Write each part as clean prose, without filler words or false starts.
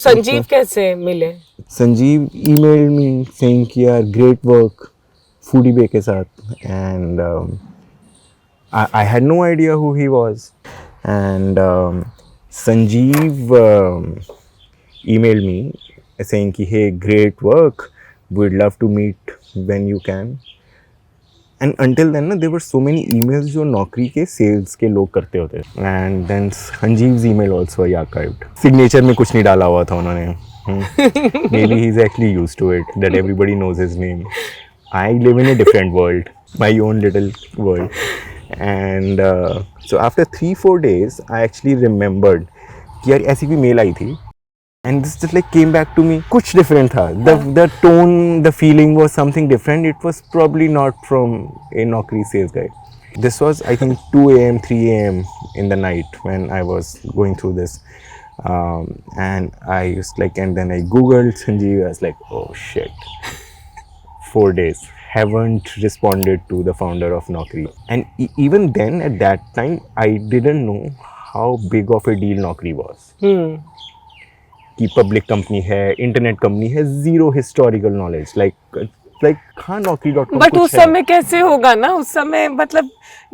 संजीव कैसे मिले? Sanjeev emailed me saying कि यार great work foodie बे के साथ and I had no idea who he was and Sanjeev emailed me saying कि hey great work we'd love to meet when you can and until then ना there were so many emails जो नौकरी के sales के लोग करते होते and then Sanjeev's email also I archived signature में कुछ नहीं डाला हुआ था उन्होंने maybe he's actually used to it that everybody knows his name. I live in a different world, my own little world. And so after 3-4 days, I actually remembered कि यार ऐसी कोई मेल आई थी. And this just like came back to me. कुछ different था. The tone, the feeling was something different. It was probably not from a Naukri sales guy. This was I think 2 a.m., 3 a.m. in the night when I was going through this. And I was like, and then I googled Sanjeev. I was like, oh shit, 4 days haven't responded to the founder of Naukri. And even then, at that time, I didn't know how big of a deal Naukri was. कि public company है, internet company है, zero historical knowledge like हाँ naukri.com but उस समय कैसे होगा ना, उस समय मतलब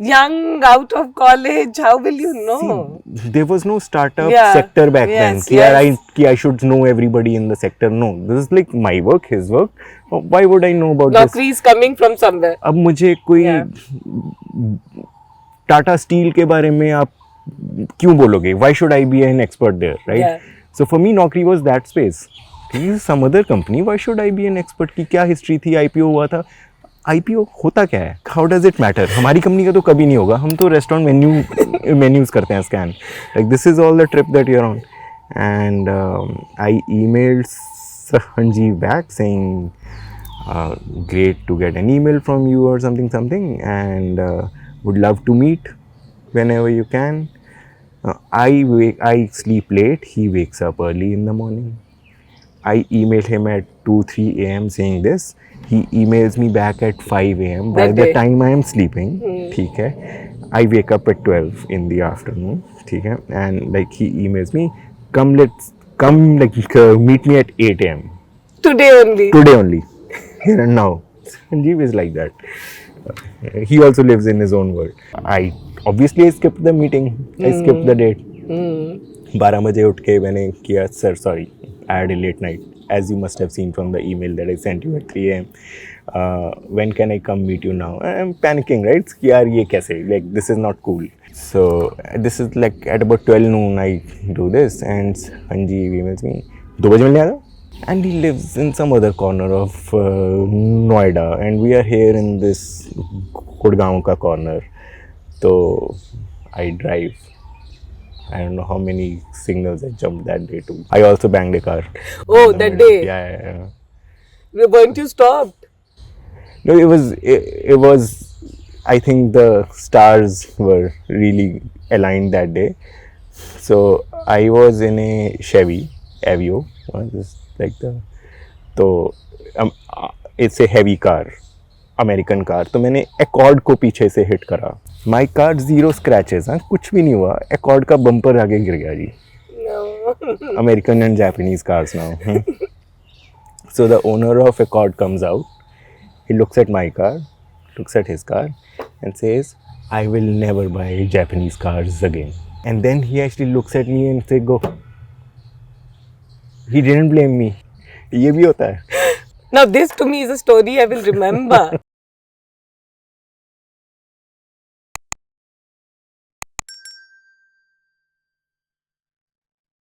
young out of college, how will you know? There was no startup Yeah. sector back then. Yes, कि यार yes. I should know everybody in the sector. No, this is like my work, his work. Why would I know about this? Naukri is coming from somewhere. अब मुझे कोई Tata steel के बारे में आप क्यों बोलोगे? Why should I be an expert there, right? Yeah. So for me, Naukri was that space. This is some other company. Why should I be an expert? की क्या हिस्ट्री थी? IPO हुआ था. IPO होता क्या है? How does it matter? हमारी company का तो कभी नहीं होगा. हम तो रेस्टोरेंट मेन्यूज करते हैं scan. Like this is all the trip that you're on. And I emailed Sanjeev back saying, great to get an email from you or something, and would love to meet whenever you can. I sleep late. He wakes up early in the morning. I emailed him at 2-3 a.m. saying this. He emails me back at 5 a.m. By the time I am sleeping, ठीक है, I wake up at 12 in the afternoon, ठीक है, and like he emails me, come meet me at 8 a.m. Today only. Today only, here and now. Sanjeev is like that. He also lives in his own world. I obviously skipped the meeting. I skipped the date. 12 बजे उठ के मैंने किया, sir sorry I had a late night, as you must have seen from the email that I sent you at 3 a.m. When can I come meet you now? I'm panicking, right? कि यार ये कैसे, like this is not cool. So this is like at about 12 noon I do this and Sanjeev emails me, 2 बजे मिलने आ जाओ. And he lives in some other corner of Noida and we are here in this Gurgaon ka corner. So I drive. I don't know how many signals I jumped that day too. I also banged a car. Oh, that day. Yeah. Weren't you stopped? No, it was. I think the stars were really aligned that day. So I was in a Chevy Aveo, just like the. So it's a heavy car, American car. तो मैंने Accord को पीछे से hit करा. My car zero scratches, हाँ कुछ भी नहीं हुआ. Accord का बम्पर आगे गिर गया जी. No. American and Japanese cars now. So the owner of Accord comes out. He looks at my car, looks at his car, and says, "I will never buy Japanese cars again." And then he actually looks at me and says, "Go." He didn't blame me. ये भी होता है. Now this to me is a story I will remember.